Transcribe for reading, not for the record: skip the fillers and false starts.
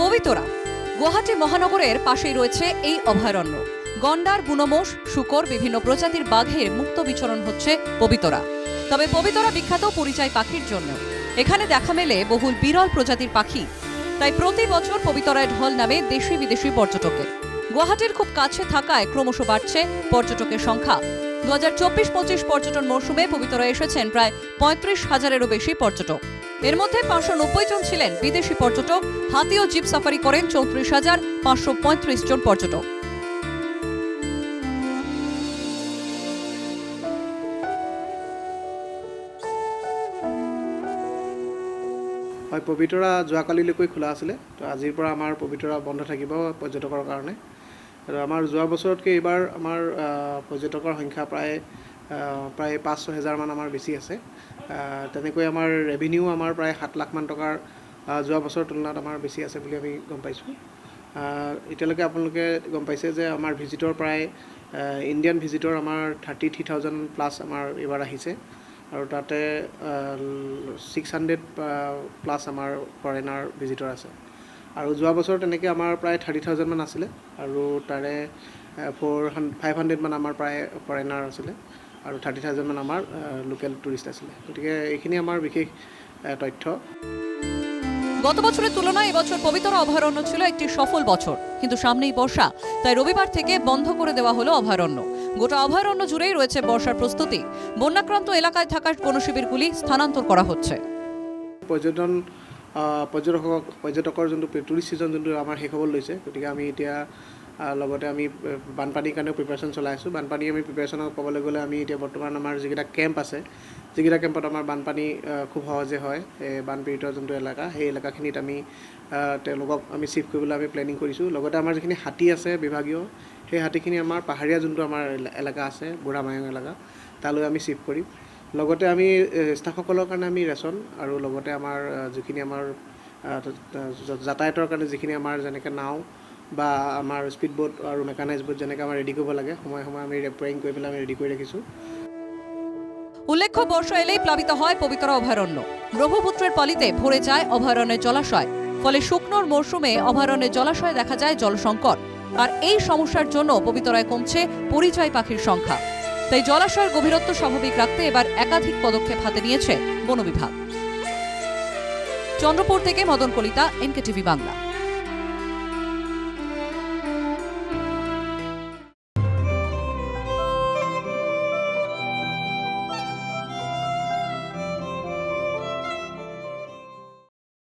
পবিতরা গুয়াহাটি মহানগরের পাশেই রয়েছে এই অভয়ারণ্য। গন্ডার, বুনোমোষ, শূকর, বিভিন্ন প্রজাতির বাঘের মুক্ত বিচরণ হচ্ছে পবিতরা। তবে পবিতরা বিখ্যাত পরিযায়ী পাখির জন্য। এখানে দেখা মেলে বহুল বিরল প্রজাতির পাখি। তাই প্রতি বছর পবিতরায় ঢল নামে দেশি বিদেশি পর্যটকের। গুয়াহাটির খুব কাছে থাকায় ক্রমশ বাড়ছে পর্যটকের সংখ্যা। 2024-25 পর্যটন মৌসুমে পবিতরায় এসেছেন প্রায় 35,000-এরও বেশি পর্যটক। এর মধ্যে 590 জন ছিলেন বিদেশি পর্যটক। হাতি ও জিপ সাফারি করেন 34,535 জন পর্যটক। হয় পবিতৰা যোৱাকালিলৈকে খোলা আছিলে, তো আজিৰ পৰা আমাৰ পবিতৰা বন্ধ থাকিব পৰ্যটকৰ কাৰণে। আৰু আমাৰ যোৱা বছৰতকৈ এইবাৰ আমাৰ পৰ্যটকৰ সংখ্যা প্ৰায় 5-6 হাজাৰমান আমাৰ বেছি আছে। তেনেকৈ আমাৰ ৰেভিনিউ আমাৰ প্ৰায় 7 লাখমান টকাৰ যোৱা বছৰৰ তুলনাত আমাৰ বেছি আছে বুলি আমি গম পাইছোঁ। এতিয়ালৈকে আপোনালোকে গম পাইছে যে আমাৰ ভিজিটৰ প্ৰায় ইণ্ডিয়ান ভিজিটৰ আমাৰ 33,000 প্লাছ আমাৰ এইবাৰ আহিছে। আৰু তাতে 600 প্লাছ আমাৰ ফৰেনাৰ ভিজিটৰ আছে। আৰু যোৱা বছৰ তেনেকৈ আমাৰ প্ৰায় 30,000 মান আছিলে, আৰু তাৰে 500 মান আমাৰ প্ৰায় ফৰেনাৰ আছিলে, আৰু 30,000 মান আমাৰ লোকেল টুৰিষ্ট আছিলে। গতিকে এইখিনি আমাৰ বিশেষ তথ্য। গত বছরের তুলনায় এবছর পবিতরা অভয়ারণ্য ছিল একটি সফল বছর, কিন্তু সামনেই বর্ষা, তাই রবিবার থেকে বন্ধ করে দেওয়া হলো অভয়ারণ্য। গোটা অভয়ারণ্য জুড়েই রয়েছে বর্ষার প্রস্তুতি। বন্যাক্রান্ত এলাকায় থাকা বনশিবিরগুলি স্থানান্তর করা হচ্ছে। পৰ্যটকৰ যোনটো টুৰিষ্ট ছিজন যোনটো আমাৰ শেষ হ'বলৈ লৈছে, গতিকে আমি এতিয়া লগতে আমি বানপানীৰ কাৰণেও প্ৰিপেৰেশ্যন চলাই আছোঁ। বানপানী আমি প্ৰিপেৰেশ্যনত ক'বলৈ গ'লে আমি এতিয়া বৰ্তমান আমাৰ যিকেইটা কেম্প আছে, যিকেইটা কেম্পত আমাৰ বানপানী খুব সহজে হয়, বানপীড়িত যোনটো এলেকা, সেই এলেকাখিনিত আমি তেওঁলোকক আমি চিফ্ট কৰিবলৈ আমি প্লেনিং কৰিছোঁ। লগতে আমাৰ যিখিনি হাতী আছে বিভাগীয়, সেই হাতীখিনি আমাৰ পাহাৰীয়া যোনটো আমাৰ এলেকা আছে, বুঢ়ামায়ং এলেকা, তালৈ আমি চিফ্ট কৰিম। লগতে আমি ষ্টাফসকলৰ কাৰণে আমি ৰেচন, আৰু লগতে আমাৰ যিখিনি আমাৰ যাতায়াতৰ কাৰণে যিখিনি আমাৰ যেনেকৈ নাও বা আমাৰ স্পীড বোট আৰু মেকানাইজ বোট যেনেকৈ আমাৰ ৰেডি কৰিব লাগে, সময়ে সময়ে আমি ৰিপেয়াৰিং কৰি পেলাই আমি ৰেডি কৰি ৰাখিছোঁ। উল্লেখ্য, বর্ষা এলেই প্লাবিত হয় পবিতরা অভয়ারণ্য। ব্রহ্মপুত্রের পলিতে ভরে যায় অভয়ারণ্যের জলাশয়। ফলে শুকনোর মরশুমে অভয়ারণ্যের জলাশয়ে দেখা যায় জলসংকট। আর এই সমস্যার জন্য পবিতরায় কমছে পরিযায়ী পাখির সংখ্যা। তাই জলাশয়ের গভীরত্ব স্বাভাবিক রাখতে এবার একাধিক পদক্ষেপ হাতে নিয়েছে বন বিভাগ। চন্দ্রপুর থেকে মদন কলিতা, NKTV বাংলা।